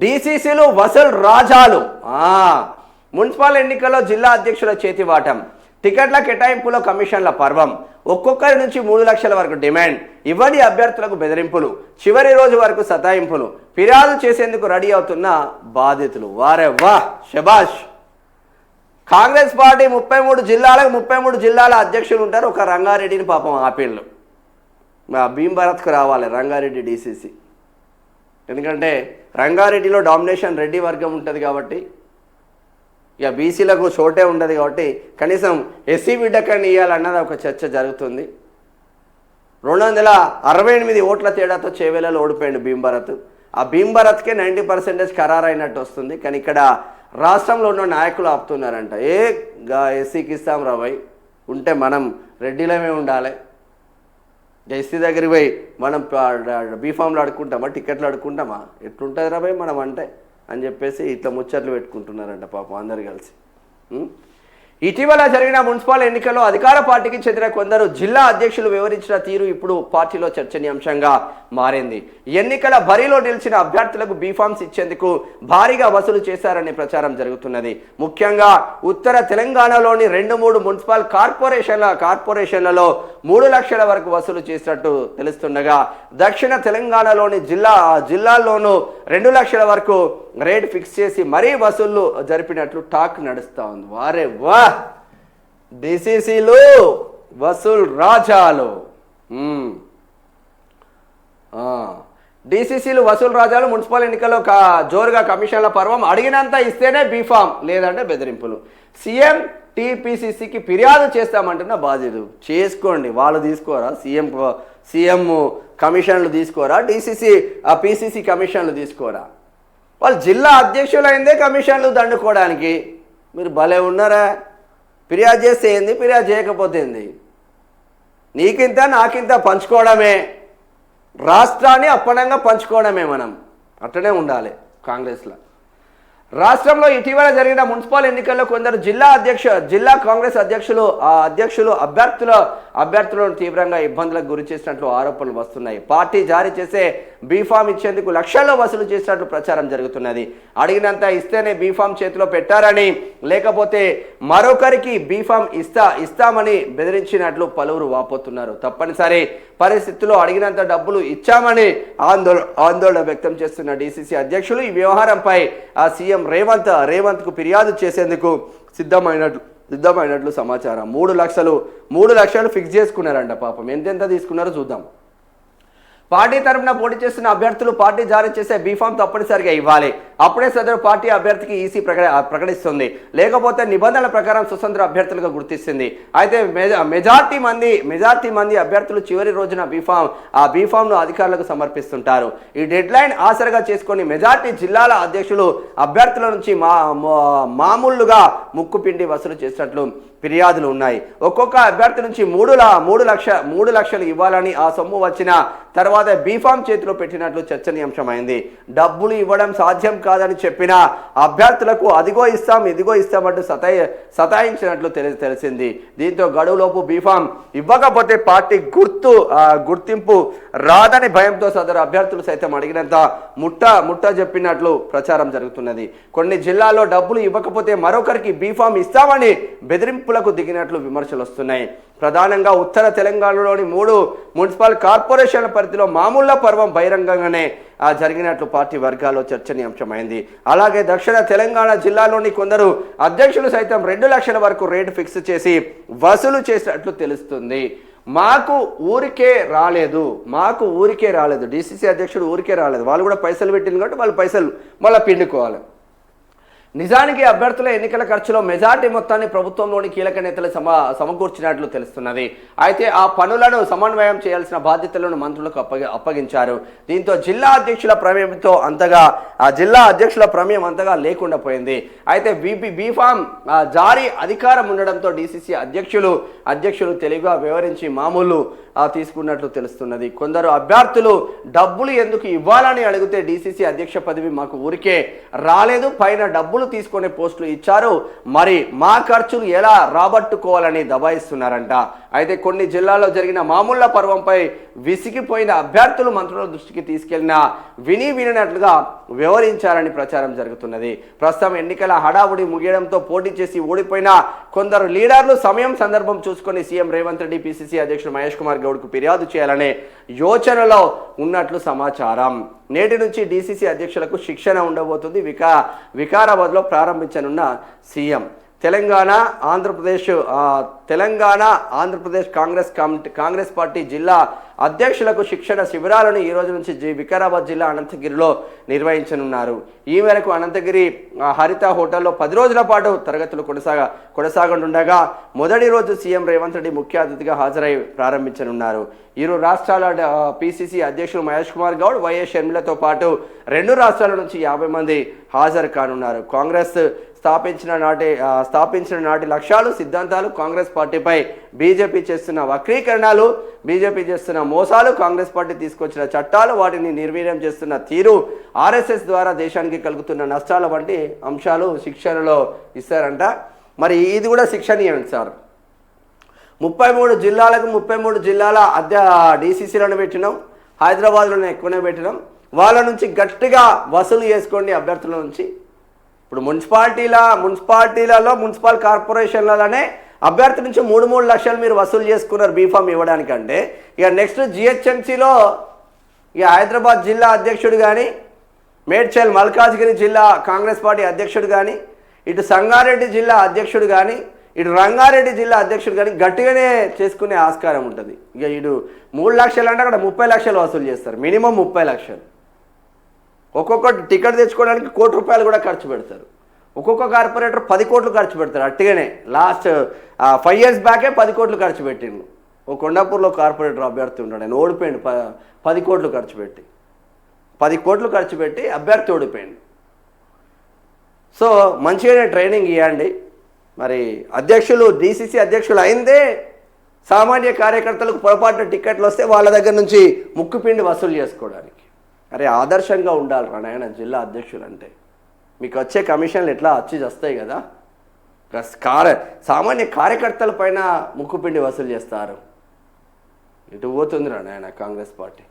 డీసీసీలు Vasool రాజాలు municipal ఎన్నికల్లో జిల్లా అధ్యక్షుల చేతివాటం, టికెట్ల కేటాయింపులో కమిషన్ల పర్వం, ఒక్కొక్కరి నుంచి 3 లక్షల వరకు డిమాండ్, ఇవ్వని అభ్యర్థులకు బెదిరింపులు, చివరి రోజు వరకు సతాయింపులు, ఫిర్యాదు చేసేందుకు రెడీ అవుతున్న బాధితులు. వారే వా శబాష్. కాంగ్రెస్ పార్టీ 33 జిల్లాల అధ్యక్షులు ఉంటారు. ఒక రంగారెడ్డిని పాపం ఆపేళ్ళు, భీంభరత్కు రావాలి రంగారెడ్డి డీసీసీ. ఎందుకంటే రంగారెడ్డిలో డామినేషన్ రెడ్డి వర్గం ఉంటుంది కాబట్టి, ఇక బీసీలకు చోటే ఉండదు కాబట్టి కనీసం ఎస్సీ బిడ్డకని ఇవ్వాలన్నది ఒక చర్చ జరుగుతుంది. 268 ఓట్ల తేడాతో చేవేలలో ఓడిపోయాడు భీంభరత్. ఆ భీంభరత్కే 90% ఖరారైనట్టు వస్తుంది. కానీ ఇక్కడ రాష్ట్రంలో ఉన్న నాయకులు ఆపుతున్నారంట. ఎస్సీకి ఇస్తాం రాబోయ్, ఉంటే మనం రెడ్డిలమే ఉండాలి, ఎస్సీ దగ్గరికి పోయి మనం బీఫామ్లు అడుక్కుంటామా, టికెట్లు అడుక్కుంటామా, ఎట్లుంటుంది రాబోయ్ మనం అంటే అని చెప్పేసి ఇట్లా ముచ్చట్లు పెట్టుకుంటున్నారంట పాపం అందరు కలిసి. ఇటీవల జరిగిన మున్సిపల్ ఎన్నికల్లో అధికార పార్టీకి చెందిన కొందరు జిల్లా అధ్యక్షులు వివరించిన తీరు ఇప్పుడు పార్టీలో చర్చనీయాంశంగా మారింది. ఎన్నికల బరిలో నిలిచిన అభ్యర్థులకు బీఫామ్స్ ఇచ్చేందుకు భారీగా వసూలు చేశారనే ప్రచారం జరుగుతున్నది. ముఖ్యంగా ఉత్తర తెలంగాణలోని 2-3 మున్సిపల్ కార్పొరేషన్లలో 3 లక్షల వరకు వసూలు చేసినట్టు తెలుస్తుండగా, దక్షిణ తెలంగాణలోని జిల్లాల్లోనూ 2 లక్షల వరకు రేట్ ఫిక్స్ చేసి మరీ వసూళ్లు జరిపినట్లు టాక్ నడుస్తూ ఉంది. వారే వా, డిసిసిలు వసూల్ రాజాలు. డిసిసిలు వసూల్ రాజాలు. మున్సిపల్ ఎన్నికల్లో జోరుగా కమిషన్ల పర్వం, అడిగినంత ఇస్తేనే బీఫామ్ లేదంటే బెదిరింపులు. సీఎం టీపీసీసీకి ఫిర్యాదు చేస్తామంటున్న బాధ్యతలు. చేసుకోండి, వాళ్ళు తీసుకోరా? సీఎం కమిషన్లు తీసుకోరా? పీసీసీ కమిషన్లు తీసుకోరా? వాళ్ళు జిల్లా అధ్యక్షులైందే కమిషన్లు దండుకోవడానికి. మీరు భలే ఉన్నారా? ఫిర్యాదు చేస్తే ఏంది, ఫిర్యాదు చేయకపోతే ఏంది? నీకింత నాకింత పంచుకోవడమే, రాష్ట్రాన్ని అప్పనంగా పంచుకోవడమే. మనం అట్లనే ఉండాలి కాంగ్రెస్లో. రాష్ట్రంలో ఇటీవల జరిగిన మున్సిపల్ ఎన్నికల్లో కొందరు జిల్లా కాంగ్రెస్ అధ్యక్షులు అభ్యర్థులను తీవ్రంగా ఇబ్బందులకు గురి చేసినట్లు ఆరోపణలు వస్తున్నాయి. పార్టీ జారీ చేసే బీఫామ్ ఇచ్చేందుకు లక్షల్లో వసూలు చేసినట్లు ప్రచారం జరుగుతున్నది. అడిగినంత ఇస్తేనే బీఫామ్ చేతిలో పెట్టారని, లేకపోతే మరొకరికి బీఫామ్ ఇస్తామని బెదిరించినట్లు పలువురు వాపోతున్నారు. తప్పనిసరి పరిస్థితుల్లో అడిగినంత డబ్బులు ఇచ్చామని ఆందోళన వ్యక్తం చేస్తున్న డీసీసీ అధ్యక్షులు ఈ వ్యవహారంపై సీఎం రేవంత్ కు ఫిర్యాదు చేసేందుకు సిద్ధమైనట్లు సమాచారం. 3 లక్షలు ఫిక్స్ చేసుకున్నారంట. పాపం ఎంతెంత తీసుకున్నారో చూద్దాం. పార్టీ తరఫున పోటీ చేస్తున్న అభ్యర్థులు పార్టీ జారీ చేసే బీఫామ్ తప్పనిసరిగా ఇవ్వాలి. అప్పుడే సదరు పార్టీ అభ్యర్థికి ఈసీ ప్రకటిస్తుంది, లేకపోతే నిబంధనల ప్రకారం స్వతంత్ర అభ్యర్థులుగా గుర్తిస్తుంది. అయితే మెజార్టీ మంది అభ్యర్థులు చివరి రోజున బీఫామ్ను అధికారులకు సమర్పిస్తుంటారు. ఈ డెడ్ లైన్ ఆసరగా చేసుకొని మెజార్టీ జిల్లాల అధ్యక్షులు అభ్యర్థుల నుంచి మామూలుగా ముక్కుపిండి వసూలు చేసినట్లు ఫిర్యాదులు ఉన్నాయి. ఒక్కొక్క అభ్యర్థి నుంచి 3 లక్షలు ఇవ్వాలని, ఆ సొమ్ము వచ్చిన తర్వాత బీఫామ్ చేతిలో పెట్టినట్లు చర్చనీయాంశమైంది. డబ్బులు ఇవ్వడం సాధ్యం కాదని చెప్పిన అభ్యర్థులకు అదిగో ఇస్తామంటూ సతాయించినట్లు తెలిసింది. దీంతో గడువులోపు బీఫామ్ ఇవ్వకపోతే పార్టీ గుర్తింపు రాదని భయంతో సదరు అభ్యర్థులు సైతం అడిగినంత ముట్ట చెప్పినట్లు ప్రచారం జరుగుతున్నది. కొన్ని జిల్లాల్లో డబ్బులు ఇవ్వకపోతే మరొకరికి బీఫామ్ ఇస్తామని బెదిరింపులకు దిగినట్లు విమర్శలు వస్తున్నాయి. ప్రధానంగా ఉత్తర తెలంగాణలోని 3 మున్సిపల్ కార్పొరేషన్ల పరిధిలో మామూళ్ల పర్వం బహిరంగంగానే జరిగినట్లు పార్టీ వర్గాల్లో చర్చనీయాంశమైంది. అలాగే దక్షిణ తెలంగాణ జిల్లాలోని కొందరు అధ్యక్షులు సైతం 2 లక్షల వరకు రేటు ఫిక్స్ చేసి వసూలు చేసినట్లు తెలుస్తుంది. మాకు ఊరికే రాలేదు డీసీసీ అధ్యక్షుడు ఊరికే రాలేదు. వాళ్ళు కూడా పైసలు పెట్టింది కాబట్టి వాళ్ళు పైసలు మళ్ళీ పిండుకోవాలి. నిజానికి అభ్యర్థుల ఎన్నికల ఖర్చులో మెజార్టీ మొత్తాన్ని ప్రభుత్వంలోని కీలక నేతలు సమకూర్చినట్లు తెలుస్తున్నది. అయితే ఆ పనులను సమన్వయం చేయాల్సిన బాధ్యతలను మంత్రులకు అప్పగించారు. దీంతో జిల్లా అధ్యక్షుల ప్రమేయం అంతగా లేకుండా పోయింది. అయితే బీఫామ్ జారీ అధికారం ఉండడంతో డీసీసీ అధ్యక్షులు తెలివిగా వివరించి మామూలు తీసుకున్నట్లు తెలుస్తున్నది. కొందరు అభ్యర్థులు డబ్బులు ఎందుకు ఇవ్వాలని అడిగితే డీసీసీ అధ్యక్ష పదవి మాకు ఊరికే రాలేదు, పైన డబ్బులు తీసుకునే పోస్టులు ఇచ్చారు, మరి మా ఖర్చులు ఎలా రాబట్టుకోవాలని దబాయిస్తున్నారంట. అయితే కొన్ని జిల్లాల్లో జరిగిన మామూళ్ల పర్వంపై విసిగిపోయిన అభ్యర్థులు మంత్రుల దృష్టికి తీసుకెళ్లిన విననట్లుగా వ్యవహరించారని ప్రచారం జరుగుతున్నది. ప్రస్తుతం ఎన్నికల హడావుడి ముగియడంతో పోటీ చేసి ఓడిపోయిన కొందరు లీడర్లు సమయం సందర్భం చూసుకొని సీఎం రేవంత్ రెడ్డి పిసిసి అధ్యక్షుడు మహేష్ కుమార్ గౌడ్కు ఫిర్యాదు చేయాలనే యోచనలో ఉన్నట్లు సమాచారం. నేటి నుంచి డీసీసీ అధ్యక్షులకు శిక్షణ ఉండబోతుంది. వికారాబాద్లో ప్రారంభించనున్న సీఎం. తెలంగాణ ఆంధ్రప్రదేశ్ కాంగ్రెస్ పార్టీ జిల్లా అధ్యక్షులకు శిక్షణ శిబిరాలను ఈ రోజు నుంచి వికారాబాద్ జిల్లా అనంతగిరిలో నిర్వహించనున్నారు. ఈ మేరకు అనంతగిరి హరిత హోటల్లో 10 రోజుల పాటు తరగతులు కొనసాగనుండగా మొదటి రోజు సీఎం రేవంత్ రెడ్డి ముఖ్య అతిథిగా హాజరై ప్రారంభించనున్నారు. ఇరు రాష్ట్రాల పిసిసి అధ్యక్షులు మహేష్ కుమార్ గౌడ్, వైఎస్ షర్మిలతో పాటు 2 రాష్ట్రాల నుంచి 50 మంది హాజరు కానున్నారు. కాంగ్రెస్ స్థాపించిన నాటి లక్ష్యాలు, సిద్ధాంతాలు, కాంగ్రెస్ పార్టీపై బీజేపీ చేస్తున్న వక్రీకరణలు, బీజేపీ చేస్తున్న మోసాలు, కాంగ్రెస్ పార్టీ తీసుకొచ్చిన చట్టాలు, వాటిని నిర్వీర్యం చేస్తున్న తీరు, ఆర్ఎస్ఎస్ ద్వారా దేశానికి కలుగుతున్న నష్టాల వంటి అంశాలు శిక్షణలో ఇస్తారంట. మరి ఇది కూడా శిక్షణీయం సార్. 33 జిల్లాలకు 33 జిల్లాల డీసీసీలను పెట్టినాం, హైదరాబాద్లోనే ఎక్కువనే పెట్టినాం. వాళ్ళ నుంచి గట్టిగా వసూలు చేసుకోండి అభ్యర్థుల నుంచి. ఇప్పుడు మున్సిపాలిటీలలో మున్సిపల్ కార్పొరేషన్లలోనే అభ్యర్థి నుంచి 3 లక్షలు మీరు వసూలు చేసుకున్నారు బీఫామ్ ఇవ్వడానికంటే, ఇక నెక్స్ట్ జిహెచ్ఎంసీలో ఇక హైదరాబాద్ జిల్లా అధ్యక్షుడు కానీ, మేడ్చల్ మల్కాజ్గిరి జిల్లా కాంగ్రెస్ పార్టీ అధ్యక్షుడు కానీ, ఇటు సంగారెడ్డి జిల్లా అధ్యక్షుడు కానీ, ఇటు రంగారెడ్డి జిల్లా అధ్యక్షుడు కానీ గట్టిగానే చేసుకునే ఆస్కారం ఉంటుంది. ఇక ఇటు 3 లక్షలు అంటే అక్కడ 30 లక్షలు వసూలు చేస్తారు, మినిమం 30 లక్షలు. ఒక్కొక్క టికెట్ తెచ్చుకోవడానికి ₹1 కూడా ఖర్చు పెడతారు. ఒక్కొక్క కార్పొరేటర్ 10 కోట్లు ఖర్చు పెడతారు. అట్టుగానే లాస్ట్ 5 years బ్యాకే 10 కోట్లు ఖర్చు పెట్టిండు. ఓ కొండాపూర్లో కార్పొరేటర్ అభ్యర్థి ఉంటాడు, ఆయన ఓడిపోయిండు. 10 కోట్లు ఖర్చు పెట్టి 10 కోట్లు ఖర్చు పెట్టి అభ్యర్థి ఓడిపోయిండు. సో మంచిగానే ట్రైనింగ్ ఇవ్వండి. మరి డీసీసీ అధ్యక్షులు అయిందే సామాన్య కార్యకర్తలకు పొరపాటున టికెట్లు వస్తే వాళ్ళ దగ్గర నుంచి ముక్కుపిండి వసూలు చేసుకోవడానికి. అరే ఆదర్శంగా ఉండాలి రా నాయన జిల్లా అధ్యక్షులు అంటే. మీకు వచ్చే కమిషన్లు ఎట్లా వస్తాయి కదా, సామాన్య కార్యకర్తల పైన ముక్కుపిండి వసూలు చేస్తారు. ఇటు పోతుంది రా నాయన కాంగ్రెస్ పార్టీ.